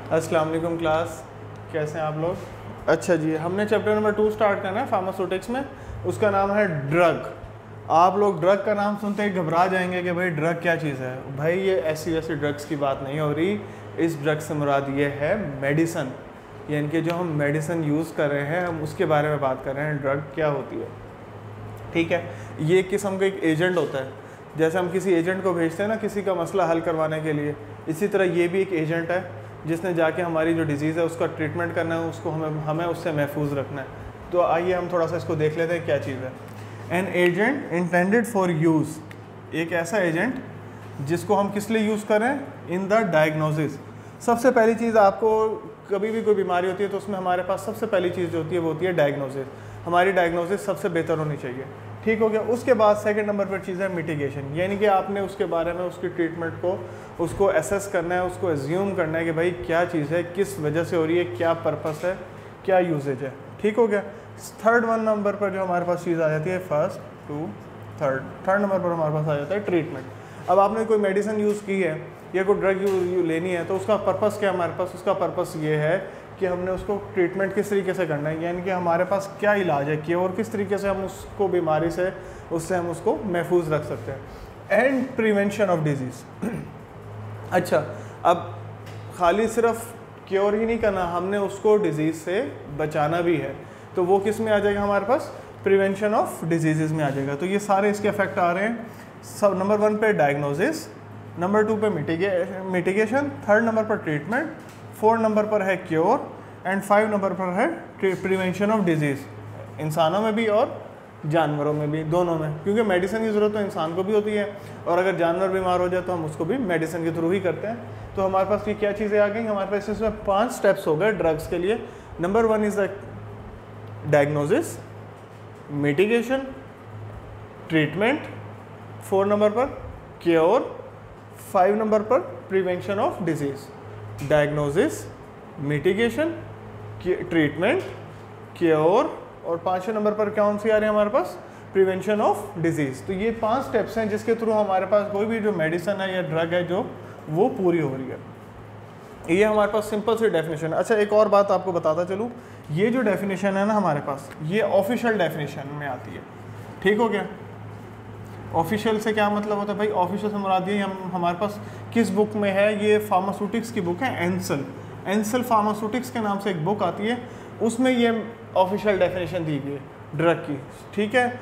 अस्सलाम वालेकुम क्लास, कैसे हैं आप लोग? अच्छा जी, हमने चैप्टर नंबर 2 स्टार्ट करना है फार्मास्यूटिक्स में। उसका नाम है ड्रग। आप लोग ड्रग का नाम सुनते ही घबरा जाएंगे कि भाई ड्रग क्या चीज़ है। भाई ये ऐसी वैसी ड्रग्स की बात नहीं हो रही। इस ड्रग से मुराद ये है मेडिसन, यानी कि जो हम मेडिसन यूज़ कर रहे हैं हम उसके बारे में बात कर रहे हैं। ड्रग क्या होती है, ठीक है। ये एक किस्म का एक एजेंट होता है। जैसे हम किसी एजेंट को भेजते हैं ना किसी का मसला हल करवाने के लिए, इसी तरह ये भी एक एजेंट है जिसने जाके हमारी जो डिज़ीज़ है उसका ट्रीटमेंट करना है, उसको हमें उससे महफूज रखना है। तो आइए हम थोड़ा सा इसको देख लेते हैं क्या चीज़ है। An agent intended for use, एक ऐसा एजेंट जिसको हम किस लिए यूज़ करें? In the diagnosis. सबसे पहली चीज़, आपको कभी भी कोई बीमारी होती है तो उसमें हमारे पास सबसे पहली चीज़ जो होती है वो होती है डायग्नोसिस। हमारी डायग्नोसिस सबसे बेहतर होनी चाहिए, ठीक हो गया। उसके बाद सेकंड नंबर पर चीज़ है मिटिगेशन, यानी कि आपने उसके बारे में उसकी ट्रीटमेंट को उसको एसेस करना है, उसको एज्यूम करना है कि भाई क्या चीज़ है, किस वजह से हो रही है, क्या पर्पस है, क्या यूजेज है, ठीक हो गया। थर्ड नंबर पर जो हमारे पास चीज़ आ जाती है, फर्स्ट टू थर्ड नंबर पर हमारे पास आ जाता है ट्रीटमेंट। अब आपने कोई मेडिसिन यूज़ की है या कोई ड्रग लेनी है तो उसका पर्पस क्या है हमारे पास? उसका पर्पस ये है कि हमने उसको ट्रीटमेंट किस तरीके से करना है, यानी कि हमारे पास क्या इलाज है कि और किस तरीके से हम उसको बीमारी से उससे हम उसको महफूज रख सकते हैं। And prevention of disease. अच्छा, अब खाली सिर्फ क्योर ही नहीं करना, हमने उसको डिजीज़ से बचाना भी है। तो वो किस में आ जाएगा हमारे पास? प्रिवेंशन ऑफ डिजीज़ में आ जाएगा। तो ये सारे इसके इफेक्ट आ रहे हैं। सब नंबर 1 पे डायग्नोसिस, नंबर 2 पे मिटिगेशन, थर्ड नंबर पर ट्रीटमेंट, 4 नंबर पर है क्योर एंड 5 नंबर पर है प्रिवेंशन ऑफ डिजीज़। इंसानों में भी और जानवरों में भी, दोनों में, क्योंकि मेडिसिन की ज़रूरत तो इंसान को भी होती है और अगर जानवर बीमार हो जाए तो हम उसको भी मेडिसिन के थ्रू ही करते हैं। तो हमारे पास ये क्या चीज़ें आ गई? हमारे पास इसमें 5 स्टेप्स हो गए ड्रग्स के लिए। Number 1 is the diagnosis, mitigation, treatment, 4 number पर क्योर, 5 नंबर पर prevention of disease. Diagnosis, mitigation, treatment, cure और 5वें नंबर पर कौन सी आ रही है हमारे पास? Prevention of disease. तो ये 5 स्टेप्स हैं जिसके थ्रू हमारे पास कोई भी जो मेडिसिन है या ड्रग है जो वो पूरी हो रही है। ये हमारे पास सिंपल सी डेफिनेशन है। अच्छा, एक और बात आपको बताता चलूँ, ये जो डेफिनेशन है ना हमारे पास, ये ऑफिशियल डेफिनेशन में आती है, ठीक हो गया। ऑफिशियल से क्या मतलब होता है भाई? ऑफिशियल से मुराद ये हम हमारे पास किस बुक में है? ये फार्मास्यूटिक्स की बुक है, एंसल फार्मास्यूटिक्स के नाम से एक बुक आती है, उसमें ये ऑफिशियल डेफिनेशन दी गई है ड्रग की, ठीक है।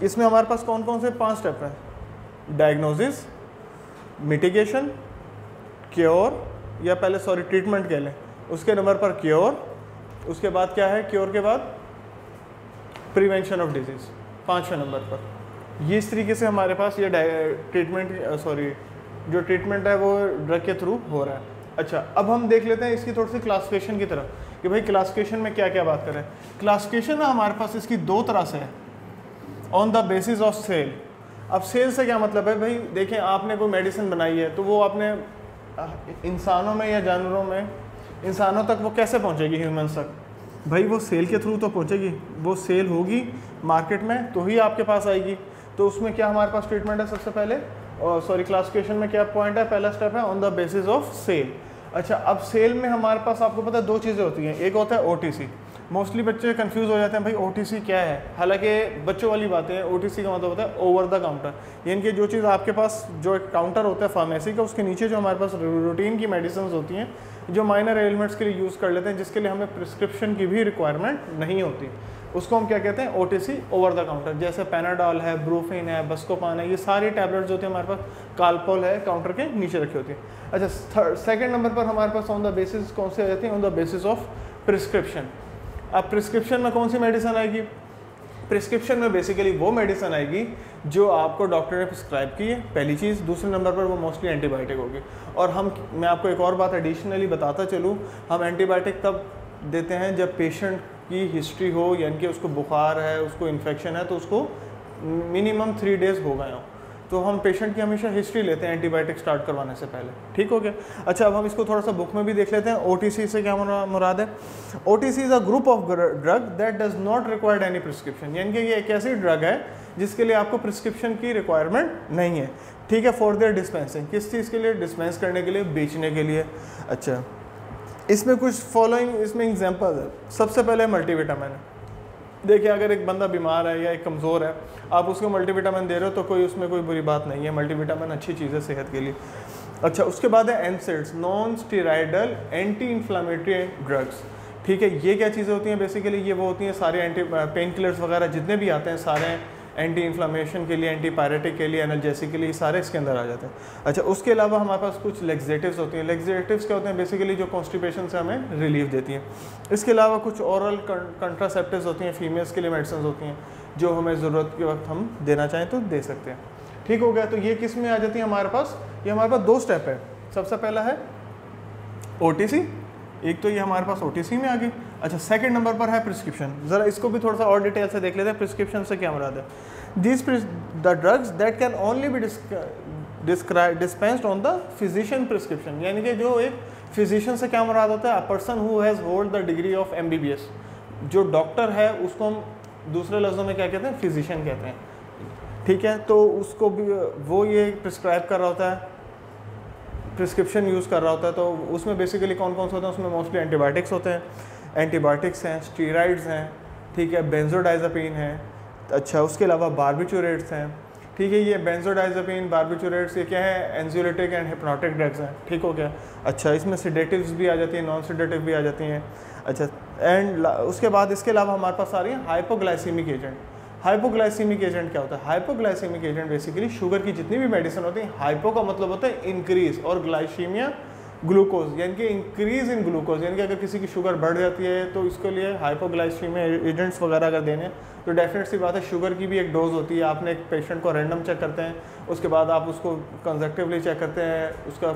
इसमें हमारे पास कौन कौन से 5 स्टेप हैं? डायग्नोसिस, मिटिगेशन, क्योर, या पहले सॉरी ट्रीटमेंट कह लें, उसके नंबर पर क्योर, उसके बाद क्या है? क्योर के बाद प्रिवेंशन ऑफ डिजीज़ 5वें नंबर पर। ये इस तरीके से हमारे पास ये जो ट्रीटमेंट है वो ड्रग के थ्रू हो रहा है। अच्छा, अब हम देख लेते हैं इसकी थोड़ी सी क्लासिफिकेशन की तरफ कि भाई क्लासिफिकेशन में क्या क्या बात करें। क्लासिफिकेशन ना हमारे पास इसकी 2 तरह से है, on the basis of sale. अब सेल से क्या मतलब है भाई? देखें, आपने कोई मेडिसिन बनाई है तो वो आपने इंसानों में या जानवरों में, इंसानों तक वो कैसे पहुंचेगी? ह्यूमंस तक भाई वो सेल के थ्रू तो पहुंचेगी। वो सेल होगी मार्केट में तो ही आपके पास आएगी। तो उसमें क्या हमारे पास ट्रीटमेंट है? सबसे पहले क्लासिफिकेशन में क्या पॉइंट है? पहला स्टेप है on the basis of sale. अच्छा, अब सेल में हमारे पास आपको पता है 2 चीज़ें होती हैं। एक होता है OTC। मोस्टली बच्चे कंफ्यूज हो जाते हैं भाई OTC क्या है। हालांकि बच्चों वाली बातें हैं। OTC का मतलब होता है ओवर द काउंटर, यानी कि जो चीज़ आपके पास जो एक काउंटर होता है फार्मेसी का, उसके नीचे जो हमारे पास रूटीन की मेडिसिन होती हैं जो माइनर एलिमेंट्स के लिए यूज़ कर लेते हैं, जिसके लिए हमें प्रिस्क्रिप्शन की भी रिक्वायरमेंट नहीं होती, उसको हम क्या कहते हैं? OTC, over the counter. जैसे पैनाडॉल है, ब्रूफिन है, बस्कोपान है, ये सारी टैबलेट्स होती हैं हमारे पास, कालपोल है, काउंटर के नीचे रखी होती है। अच्छा, सेकंड नंबर पर हमारे पास ऑन द बेसिस कौन सी आ जाती है? On the basis of prescription. अब प्रिस्क्रिप्शन में कौन सी मेडिसिन आएगी? प्रिस्क्रिप्शन में बेसिकली वो मेडिसिन आएगी जो आपको डॉक्टर ने प्रिस्क्राइब की है, पहली चीज़। दूसरे नंबर पर वो मोस्टली एंटीबायोटिक होगी। और मैं आपको एक और बात एडिशनली बताता चलूँ, हम एंटीबायोटिक तब देते हैं जब पेशेंट की हिस्ट्री हो, यानी कि उसको बुखार है, उसको इन्फेक्शन है, तो उसको मिनिमम 3 डेज़ हो गए हों। तो हम पेशेंट की हमेशा हिस्ट्री लेते हैं एंटीबायोटिक स्टार्ट करवाने से पहले, ठीक हो गया। अच्छा, अब हम इसको थोड़ा सा बुक में भी देख लेते हैं। OTC से क्या मुराद है? OTC is a group of drug that does not required any prescription, यानी कि ये एक ऐसी ड्रग है जिसके लिए आपको प्रिस्क्रिप्शन की रिक्वायरमेंट नहीं है, ठीक है। फॉर देयर डिस्पेंसिंग, किस चीज़ के लिए? डिस्पेंस करने के लिए, बेचने के लिए। अच्छा, इसमें कुछ फॉलोइंग इसमें एग्जांपल है। सबसे पहले मल्टीविटामिन। देखिए अगर एक बंदा बीमार है या एक कमज़ोर है, आप उसको मल्टीविटामिन दे रहे हो तो कोई उसमें कोई बुरी बात नहीं है, मल्टीविटामिन अच्छी चीज़ है सेहत के लिए। अच्छा, उसके बाद है NSAIDs, non steroidal anti inflammatory drugs. ठीक है, ये क्या चीज़ें होती हैं बेसिकली, ये वो होती हैं सारे एंटी पेन किलर्स वगैरह जितने भी आते हैं, सारे एंटी इन्फ्लामेशन के लिए, एंटी पायरेटिक के लिए, एनाल्जेसिक के लिए, सारे इसके अंदर आ जाते हैं। अच्छा, उसके अलावा हमारे पास कुछ लेग्जेटिव्स होती हैं। लेग्जेटिव्स क्या होते हैं बेसिकली, जो कॉन्स्टिपेशन से हमें रिलीफ देती हैं। इसके अलावा कुछ ओरल कंट्रासेप्टिव्स होती हैं, फीमेल्स के लिए मेडिसिन होती हैं जो हमें ज़रूरत के वक्त हम देना चाहें तो दे सकते हैं। ठीक हो गया, तो ये किस में आ जाती है हमारे पास, ये हमारे पास 2 स्टेप है। सबसे पहला है OTC, एक तो ये हमारे पास OTC में आ गई। अच्छा, सेकंड नंबर पर है प्रिस्क्रिप्शन। ज़रा इसको भी थोड़ा सा और डिटेल से देख लेते हैं, प्रिस्क्रिप्शन से क्या मुराद है। These the drugs that can only be dispensed on the physician prescription, यानी कि जो एक फिजिशियन से क्या मुराद होता है, a person who has hold the degree of MBBS। जो डॉक्टर है उसको हम दूसरे लफ्ज़ों में क्या कहते हैं, फिजिशियन कहते हैं। ठीक है, तो उसको भी वो ये प्रिस्क्राइब कर रहा होता है, प्रिस्क्रिप्शन यूज़ कर रहा होता है। तो उसमें बेसिकली कौन कौन से होते हैं, उसमें मोस्टली एंटीबायोटिक्स होते हैं, एंटीबायोटिक्स हैं, स्टीरॉइड्स हैं, ठीक है, बेंजोडाइज़ेपिन है। अच्छा, उसके अलावा बार्बिचुरेट्स हैं। ठीक है, ये बेंजोडाइज़ेपिन, बार्बिचुरेट्स, ये क्या है, एंजियोलिटिक एंड हिप्नोटिक ड्रग्स हैं। ठीक हो गया। अच्छा, इसमें सेडेटिव्स भी आ जाती हैं, नॉन सेडेटिव भी आ जाती हैं। अच्छा, एंड उसके बाद इसके अलावा हमारे पास आ रही है हाइपोग्लाइसीमिक एजेंट। हाइपोग्लाइसीमिक एजेंट क्या होता है, हाइपोग्लाइसीमिक एजेंट बेसिकली शुगर की जितनी भी मेडिसिन होती है, हाइपो का मतलब होता है इंक्रीज, और ग्लाइसीमिया ग्लूकोज, यानी कि इंक्रीज इन ग्लूकोज, यानी कि अगर किसी की शुगर बढ़ जाती है तो इसके लिए हाइपोग्लाइसीमिया एजेंट्स वगैरह अगर देने, तो डेफिनेट सी बात है शुगर की भी एक डोज होती है। आपने एक पेशेंट को रैंडम चेक करते हैं, उसके बाद आप उसको कंजक्टिवली चेक करते हैं, उसका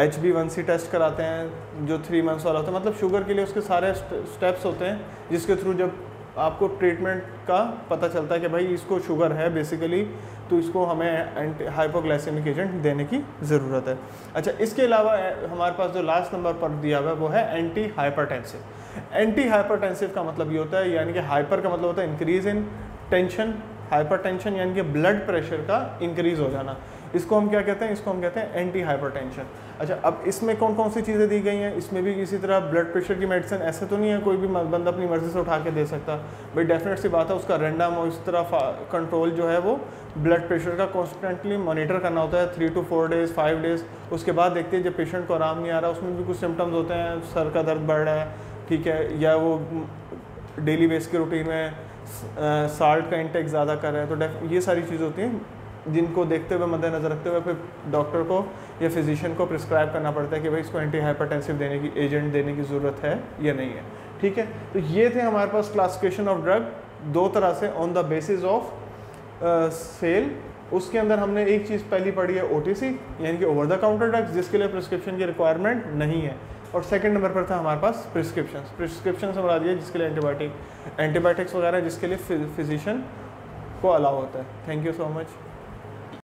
HbA1c टेस्ट कराते हैं जो 3 मंथ्स वाला होता है। मतलब शुगर के लिए उसके सारे स्टेप्स होते हैं जिसके थ्रू जब आपको ट्रीटमेंट का पता चलता है कि भाई इसको शुगर है बेसिकली, तो इसको हमें एंटी हाइपोग्लाइसेमिक एजेंट देने की ज़रूरत है। अच्छा, इसके अलावा हमारे पास जो लास्ट नंबर पर दिया हुआ है वो है एंटी हाइपरटेंसिव। एंटी हाइपरटेंसिव का मतलब ये होता है, यानी कि हाइपर का मतलब होता है इंक्रीज इन टेंशन, हाइपरटेंशन यानी कि ब्लड प्रेशर का इंक्रीज हो जाना। इसको हम क्या कहते हैं, इसको हम कहते हैं एंटी हाइपरटेंशन। अच्छा, अब इसमें कौन कौन सी चीज़ें दी गई हैं, इसमें भी इसी तरह ब्लड प्रेशर की मेडिसिन ऐसे तो नहीं है कोई भी बंदा अपनी मर्ज़ी से उठा के दे सकता, भाई डेफिनेट सी बात है उसका रैंडम और इस तरह कंट्रोल जो है वो ब्लड प्रेशर का कॉन्स्टेंटली मॉनिटर करना होता है 3 to 4 days 5 days। उसके बाद देखते हैं जब पेशेंट को आराम नहीं आ रहा, उसमें भी कुछ सिम्टम्स होते हैं, सर का दर्द बढ़ रहा है, ठीक है, या वो डेली बेस के रूटीन में साल्ट का इंटेक ज़्यादा कर रहा है, तो ये सारी चीज़ होती हैं जिनको देखते हुए मद्देनज़र रखते हुए फिर डॉक्टर को या फिजिशियन को प्रिस्क्राइब करना पड़ता है कि भाई इसको एंटी हाइपरटेंसिव देने की एजेंट देने की ज़रूरत है या नहीं है। ठीक है, तो ये थे हमारे पास क्लासिफिकेशन ऑफ ड्रग 2 तरह से, on the basis of sale. उसके अंदर हमने एक चीज़ पहली पढ़ी है OTC, यानी कि ओवर द काउंटर ड्रग्स जिसके लिए प्रिस्क्रिप्शन की रिक्वायरमेंट नहीं है, और सेकंड नंबर पर था हमारे पास प्रिस्क्रिप्शन से मुराद ये जिसके लिए एंटीबायोटिक्स वगैरह जिसके लिए फिजिशियन को अलाउ होता है। Thank you so much.